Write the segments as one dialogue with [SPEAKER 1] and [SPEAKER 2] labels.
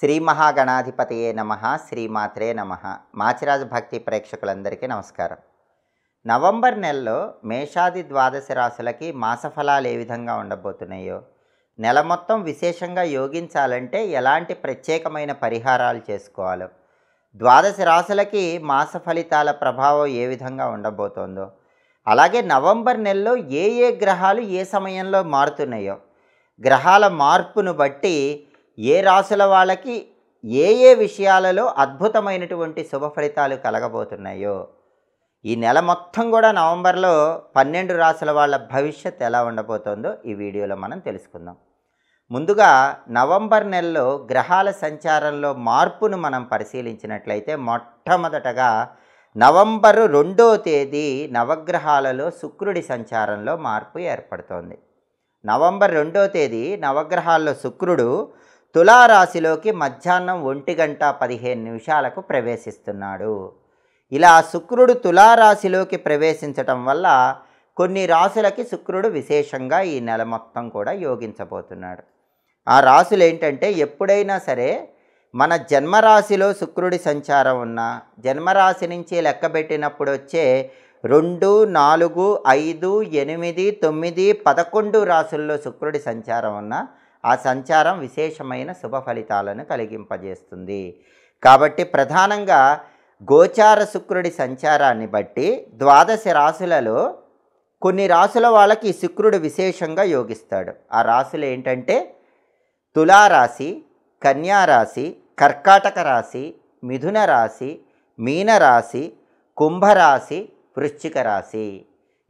[SPEAKER 1] శ్రీ మహాగణాధిపతయే నమః. శ్రీమాత్రే నమః. మాచిరాజు భక్తి ప్రేక్షకులందరికీ నమస్కారం. నవంబర్ నెలలో మేషాది ద్వాదశ రాశులకి మాసఫలాలు ఏ విధంగా ఉండబోతున్నాయో, నెల మొత్తం విశేషంగా యోగించాలంటే ఎలాంటి ప్రత్యేకమైన పరిహారాలు చేసుకోవాలో, ద్వాదశ రాశులకి మాస ఫలితాల ప్రభావం ఏ విధంగా ఉండబోతోందో, అలాగే నవంబర్ నెలలో ఏ ఏ గ్రహాలు ఏ సమయంలో మారుతున్నాయో, గ్రహాల మార్పును బట్టి ఏ రాశుల వాళ్ళకి ఏ ఏ విషయాలలో అద్భుతమైనటువంటి శుభ ఫలితాలు కలగబోతున్నాయో, ఈ నెల మొత్తం కూడా నవంబర్లో 12 రాశుల వాళ్ళ భవిష్యత్ ఎలా ఉండబోతోందో ఈ వీడియోలో మనం తెలుసుకుందాం. ముందుగా నవంబర్ నెలలో గ్రహాల సంచారంలో మార్పును మనం పరిశీలించినట్లయితే, మొట్టమొదటగా నవంబరు 2వ తేదీ నవగ్రహాలలో శుక్రుడి సంచారంలో మార్పు ఏర్పడుతోంది. నవంబర్ 2వ తేదీ నవగ్రహాల్లో శుక్రుడు తులారాశిలోకి మధ్యాహ్నం 1:15 ప్రవేశిస్తున్నాడు. ఇలా శుక్రుడు తులారాశిలోకి ప్రవేశించటం వల్ల కొన్ని రాశులకి శుక్రుడు విశేషంగా ఈ నెల మొత్తం కూడా యోగించబోతున్నాడు. ఆ రాశులు ఏంటంటే, ఎప్పుడైనా సరే మన జన్మరాశిలో శుక్రుడి సంచారం ఉన్న, జన్మరాశి నుంచి లెక్కబెట్టినప్పుడు వచ్చే 2, 4, 5, 8, 9, 11 రాశుల్లో శుక్రుడి సంచారం ఉన్న ఆ సంచారం విశేషమైన శుభ ఫలితాలను కలిగింపజేస్తుంది. కాబట్టి ప్రధానంగా గోచార శుక్రుడి సంచారాన్ని బట్టి ద్వాదశ రాశులలో కొన్ని రాశుల వాళ్ళకి శుక్రుడు విశేషంగా యోగిస్తాడు. ఆ రాశులు ఏంటంటే తులారాశి, కన్యారాశి, కర్కాటక రాశి, మిథున రాశి, మీనరాశి, కుంభరాశి, వృశ్చిక రాశి.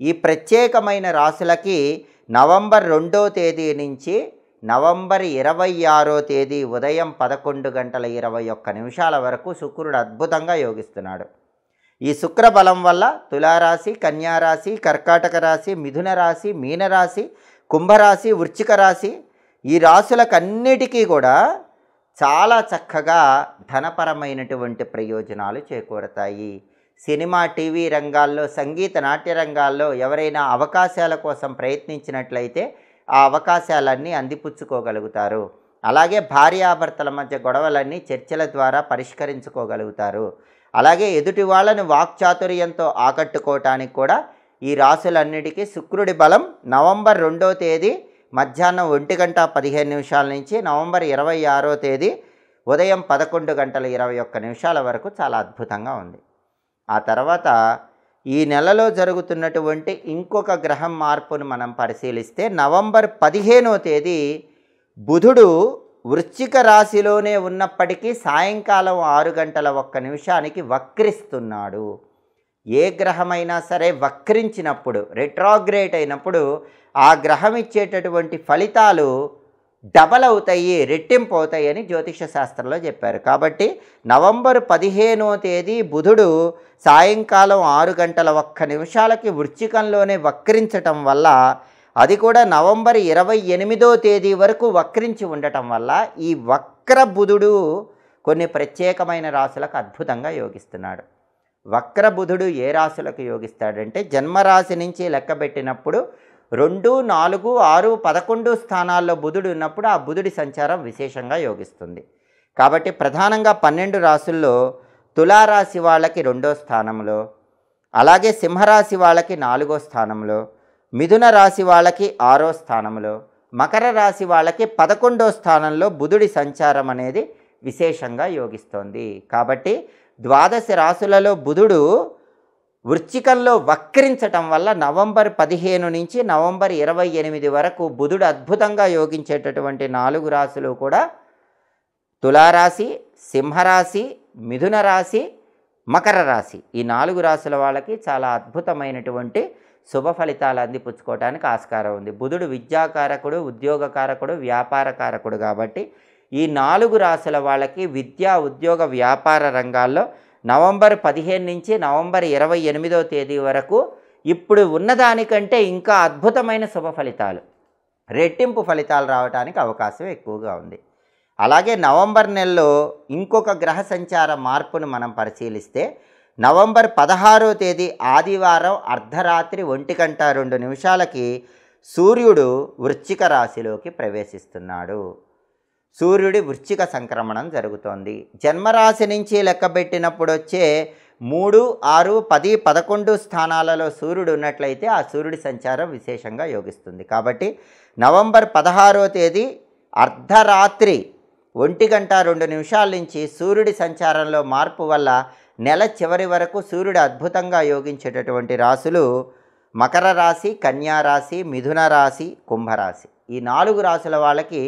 [SPEAKER 1] ఈ ప్రత్యేకమైన రాశులకి నవంబర్ 2వ తేదీ నుంచి నవంబర్ 26వ తేదీ ఉదయం 11:21 వరకు శుక్రుడు అద్భుతంగా యోగిస్తున్నాడు. ఈ శుక్ర బలం వల్ల తులారాశి, కన్యారాశి, కర్కాటక రాశి, మిథున రాశి, మీనరాశి, కుంభరాశి, వృశ్చిక రాశి ఈ రాశులకన్నిటికీ కూడా చాలా చక్కగా ధనపరమైనటువంటి ప్రయోజనాలు చేకూరతాయి. సినిమా, టీవీ రంగాల్లో, సంగీత, నాట్య రంగాల్లో ఎవరైనా అవకాశాల కోసం ప్రయత్నించినట్లయితే ఆ అవకాశాలన్నీ అందిపుచ్చుకోగలుగుతారు. అలాగే భార్యాభర్తల మధ్య గొడవలన్నీ చర్చల ద్వారా పరిష్కరించుకోగలుగుతారు. అలాగే ఎదుటి వాళ్ళని వాక్చాతుర్యంతో ఆకట్టుకోవటానికి కూడా ఈ రాశులన్నిటికీ శుక్రుడి బలం నవంబర్ 2వ తేదీ మధ్యాహ్నం 1:15 నుంచి నవంబర్ 26వ తేదీ ఉదయం 11:21 వరకు చాలా అద్భుతంగా ఉంది. ఆ తర్వాత ఈ నెలలో జరుగుతున్నటువంటి ఇంకొక గ్రహం మార్పును మనం పరిశీలిస్తే, నవంబర్ 15వ తేదీ బుధుడు వృశ్చిక రాశిలోనే ఉన్నప్పటికీ సాయంకాలం 6:01 వక్రిస్తున్నాడు. ఏ గ్రహమైనా సరే వక్రించినప్పుడు, రెట్రాగ్రేట్ అయినప్పుడు ఆ గ్రహం ఇచ్చేటటువంటి ఫలితాలు డబల్ అవుతాయి, రెట్టింపు అవుతాయి అని జ్యోతిష శాస్త్రంలో చెప్పారు. కాబట్టి నవంబర్ 15వ తేదీ బుధుడు సాయంకాలం 6:01 వృశ్చికంలోనే వక్రించటం వల్ల, అది కూడా నవంబర్ 28వ తేదీ వరకు వక్రించి ఉండటం వల్ల, ఈ వక్ర బుధుడు కొన్ని ప్రత్యేకమైన రాశులకు అద్భుతంగా యోగిస్తున్నాడు. వక్ర బుధుడు ఏ రాశులకు యోగిస్తాడంటే, జన్మరాశి నుంచి లెక్కబెట్టినప్పుడు 2, 4, 6, 11 స్థానాల్లో బుధుడు ఉన్నప్పుడు ఆ బుధుడి సంచారం విశేషంగా యోగిస్తుంది. కాబట్టి ప్రధానంగా 12 రాశుల్లో తులారాశి వాళ్ళకి 2వ స్థానంలో, అలాగే సింహరాశి వాళ్ళకి 4వ స్థానంలో, మిథున రాశి వాళ్ళకి 6వ స్థానంలో, మకర రాశి వాళ్ళకి 11వ స్థానంలో బుధుడి సంచారం అనేది విశేషంగా యోగిస్తోంది. కాబట్టి ద్వాదశ రాశులలో బుధుడు వృశ్చికంలో వక్రించటం వల్ల నవంబర్ 15 నుంచి నవంబర్ 28 వరకు బుధుడు అద్భుతంగా యోగించేటటువంటి 4 రాశులు కూడా తులారాశి, సింహరాశి, మిథున రాశి, మకర రాశి. ఈ 4 రాశుల వాళ్ళకి చాలా అద్భుతమైనటువంటి శుభ ఫలితాలు అందిపుచ్చుకోవడానికి ఆస్కారం ఉంది. బుధుడు విద్యాకారకుడు, ఉద్యోగకారకుడు, వ్యాపారకారకుడు. కాబట్టి ఈ 4 రాశుల వాళ్ళకి విద్యా, ఉద్యోగ, వ్యాపార రంగాల్లో నవంబర్ 15 నుంచి నవంబర్ 28వ తేదీ వరకు ఇప్పుడు ఉన్నదానికంటే ఇంకా అద్భుతమైన శుభ ఫలితాలు, రెట్టింపు ఫలితాలు రావడానికి అవకాశం ఎక్కువగా ఉంది. అలాగే నవంబర్ నెలలో ఇంకొక గ్రహ సంచార మార్పును మనం పరిశీలిస్తే, నవంబర్ 16వ తేదీ ఆదివారం అర్ధరాత్రి 1:02 సూర్యుడు వృశ్చిక రాశిలోకి ప్రవేశిస్తున్నాడు. సూర్యుడి వృశ్చిక సంక్రమణం జరుగుతోంది. జన్మరాశి నుంచి లెక్కబెట్టినప్పుడు వచ్చే 3, 6, 10, 11 స్థానాలలో సూర్యుడు ఉన్నట్లయితే ఆ సూర్యుడి సంచారం విశేషంగా యోగిస్తుంది. కాబట్టి నవంబర్ 16వ తేదీ అర్ధరాత్రి 1:02 నుంచి సూర్యుడి సంచారంలో మార్పు వల్ల నెల చివరి వరకు సూర్యుడు అద్భుతంగా యోగించేటటువంటి రాశులు మకర రాశి, కన్యా రాశి, మిథున రాశి, కుంభరాశి. ఈ 4 రాశుల వాళ్ళకి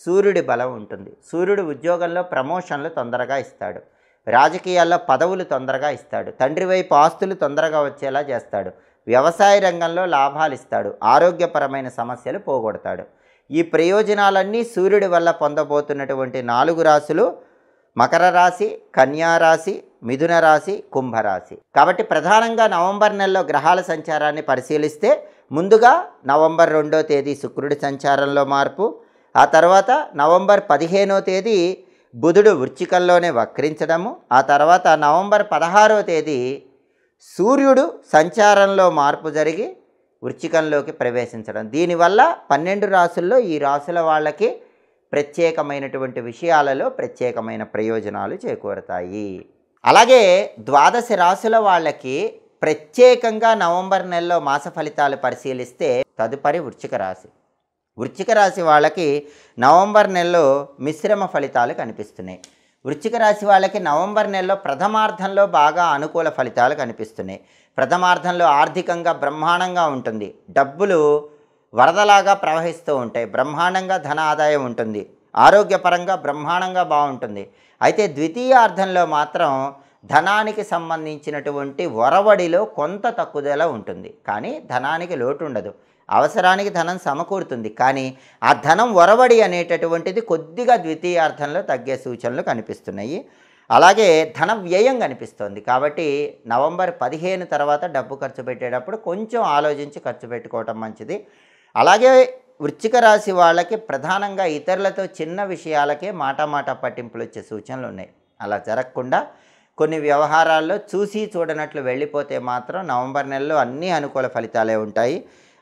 [SPEAKER 1] సూర్యుడి బలం ఉంటుంది. సూర్యుడు ఉద్యోగంలో ప్రమోషన్లు తొందరగా ఇస్తాడు, రాజకీయాల్లో పదవులు తొందరగా ఇస్తాడు, తండ్రి వైపు ఆస్తులు తొందరగా వచ్చేలా చేస్తాడు, వ్యవసాయ రంగంలో లాభాలు ఇస్తాడు, ఆరోగ్యపరమైన సమస్యలు పోగొడతాడు. ఈ ప్రయోజనాలన్నీ సూర్యుడి వల్ల పొందబోతున్నటువంటి 4 రాశులు మకర రాశి, కన్యా రాశి, మిథున రాశి, కుంభరాశి. కాబట్టి ప్రధానంగా నవంబర్ నెలలో గ్రహాల సంచారాన్ని పరిశీలిస్తే ముందుగా నవంబర్ 2వ తేదీ శుక్రుడి సంచారంలో మార్పు, ఆ తర్వాత నవంబర్ 15వ తేదీ బుధుడు వృశ్చికంలోనే వక్రించడము, ఆ తర్వాత నవంబర్ 16వ తేదీ సూర్యుడు సంచారంలో మార్పు జరిగి వృశ్చికంలోకి ప్రవేశించడం. దీనివల్ల 12 రాశుల్లో ఈ రాశుల వాళ్ళకి ప్రత్యేకమైనటువంటి విషయాలలో ప్రత్యేకమైన ప్రయోజనాలు చేకూరుతాయి. అలాగే 12 రాశుల వాళ్ళకి ప్రత్యేకంగా నవంబర్ నెలలో మాస ఫలితాలు పరిశీలిస్తే తదుపరి వృశ్చిక రాశి. వృశ్చిక రాశి వాళ్ళకి నవంబర్ నెలలో మిశ్రమ ఫలితాలు కనిపిస్తున్నాయి. వృశ్చిక రాశి వాళ్ళకి నవంబర్ నెలలో ప్రథమార్థంలో బాగా అనుకూల ఫలితాలు కనిపిస్తున్నాయి. ప్రథమార్థంలో ఆర్థికంగా బ్రహ్మాండంగా ఉంటుంది, డబ్బులు వరదలాగా ప్రవహిస్తూ ఉంటాయి, బ్రహ్మాండంగా ధన ఆదాయం ఉంటుంది, ఆరోగ్యపరంగా బ్రహ్మాండంగా బాగుంటుంది. అయితే ద్వితీయార్థంలో మాత్రం ధనానికి సంబంధించినటువంటి ఒరవడిలో కొంత తక్కువదల ఉంటుంది, కానీ ధనానికి లోటు ఉండదు, అవసరానికి ధనం సమకూరుతుంది. కానీ ఆ ధనం ఒరవడి అనేటటువంటిది కొద్దిగా ద్వితీయార్థంలో తగ్గే సూచనలు కనిపిస్తున్నాయి. అలాగే ధన వ్యయం కనిపిస్తుంది. కాబట్టి నవంబర్ 15 తర్వాత డబ్బు ఖర్చు పెట్టేటప్పుడు కొంచెం ఆలోచించి ఖర్చు పెట్టుకోవటం మంచిది. అలాగే వృశ్చిక రాశి వాళ్ళకి ప్రధానంగా ఇతరులతో చిన్న విషయాలకే మాట పట్టింపులు వచ్చే సూచనలు ఉన్నాయి. అలా జరగకుండా కొన్ని వ్యవహారాల్లో చూసి చూడనట్లు వెళ్ళిపోతే మాత్రం నవంబర్ నెలలో అన్ని అనుకూల ఫలితాలే ఉంటాయి.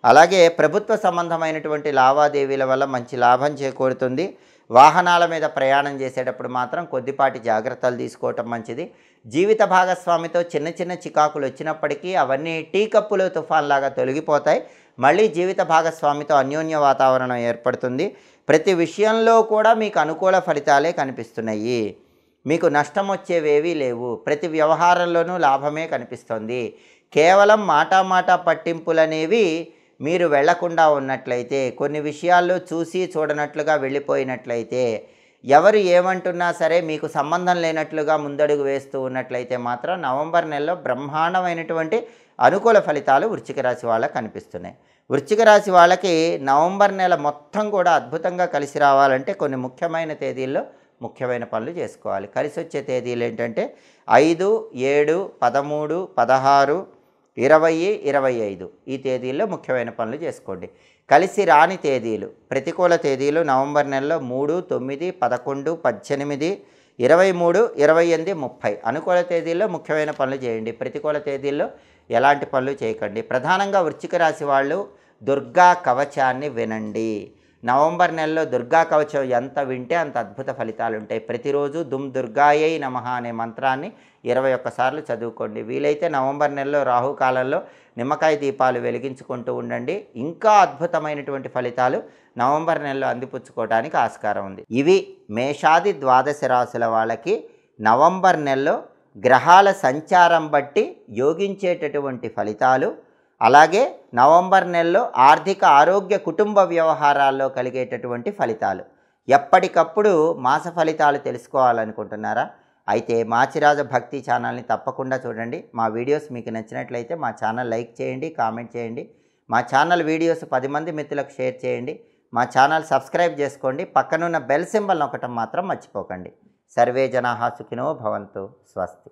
[SPEAKER 1] అలాగే ప్రభుత్వ సంబంధమైనటువంటి లావాదేవీల వల్ల మంచి లాభం చేకూరుతుంది. వాహనాల మీద ప్రయాణం చేసేటప్పుడు మాత్రం కొద్దిపాటి జాగ్రత్తలు తీసుకోవటం మంచిది. జీవిత భాగస్వామితో చిన్న చిన్న చికాకులు వచ్చినప్పటికీ అవన్నీ టీ కప్పులో తుఫాన్లాగా తొలగిపోతాయి. మళ్ళీ జీవిత భాగస్వామితో అన్యోన్య వాతావరణం ఏర్పడుతుంది. ప్రతి విషయంలో కూడా మీకు అనుకూల ఫలితాలే కనిపిస్తున్నాయి. మీకు నష్టం వచ్చేవేవీ లేవు. ప్రతి వ్యవహారంలోనూ లాభమే కనిపిస్తుంది. కేవలం మాట పట్టింపులనేవి మీరు వెళ్లకుండా ఉన్నట్లయితే, కొన్ని విషయాల్లో చూసి చూడనట్లుగా వెళ్ళిపోయినట్లయితే, ఎవరు ఏమంటున్నా సరే మీకు సంబంధం లేనట్లుగా ముందడుగు వేస్తూ ఉన్నట్లయితే మాత్రం నవంబర్ నెలలో బ్రహ్మాండమైనటువంటి అనుకూల ఫలితాలు వృశ్చిక రాశి వాళ్ళకి కనిపిస్తున్నాయి. వృశ్చిక రాశి వాళ్ళకి నవంబర్ నెల మొత్తం కూడా అద్భుతంగా కలిసి రావాలంటే కొన్ని ముఖ్యమైన తేదీల్లో ముఖ్యమైన పనులు చేసుకోవాలి. కలిసి వచ్చే తేదీలు ఏంటంటే 5, 7, 13, 16, 20, 25 ఈ తేదీల్లో ముఖ్యమైన పనులు చేసుకోండి. కలిసి రాని తేదీలు, ప్రతికూల తేదీలు నవంబర్ నెలలో 3, 9, 11, 18, 23, 28, 30 అనుకూల తేదీల్లో ముఖ్యమైన పనులు చేయండి. ప్రతికూల తేదీల్లో ఎలాంటి పనులు చేయకండి. ప్రధానంగా వృశ్చిక రాశి వాళ్ళు దుర్గా కవచాన్ని వినండి. నవంబర్ నెలలో దుర్గా కవచం ఎంత వింటే అంత అద్భుత ఫలితాలు ఉంటాయి. ప్రతిరోజు దుమ్ దుర్గాయై నమః అనే మంత్రాన్ని 21 సార్లు చదువుకోండి. వీలైతే నవంబర్ నెలలో రాహుకాలంలో నిమ్మకాయ దీపాలు వెలిగించుకుంటూ ఉండండి. ఇంకా అద్భుతమైనటువంటి ఫలితాలు నవంబర్ నెలలో అందిపుచ్చుకోవడానికి ఆస్కారం ఉంది. ఇవి మేషాది 12 రాశుల వాళ్ళకి నవంబర్ నెలలో గ్రహాల సంచారం బట్టి యోగించేటటువంటి ఫలితాలు. అలాగే నవంబర్ నెలలో ఆర్థిక ఆరోగ్య కుటుంబ వ్యవహారాల్లో కలిగేటటువంటి ఫలితాలు. ఎప్పటికప్పుడు మాస ఫలితాలు తెలుసుకోవాలనుకుంటున్నారా? అయితే మాచిరాజ భక్తి ఛానల్ని తప్పకుండా చూడండి. మా వీడియోస్ మీకు నచ్చినట్లయితే మా ఛానల్ లైక్ చేయండి, కామెంట్ చేయండి. మా ఛానల్ వీడియోస్ 10 మంది మిత్రులకు షేర్ చేయండి. మా ఛానల్ సబ్స్క్రైబ్ చేసుకోండి. పక్కనున్న బెల్ సింబల్ నొక్కటం మాత్రం మర్చిపోకండి. సర్వే జనాః సుఖినో భవంతు. స్వస్తి.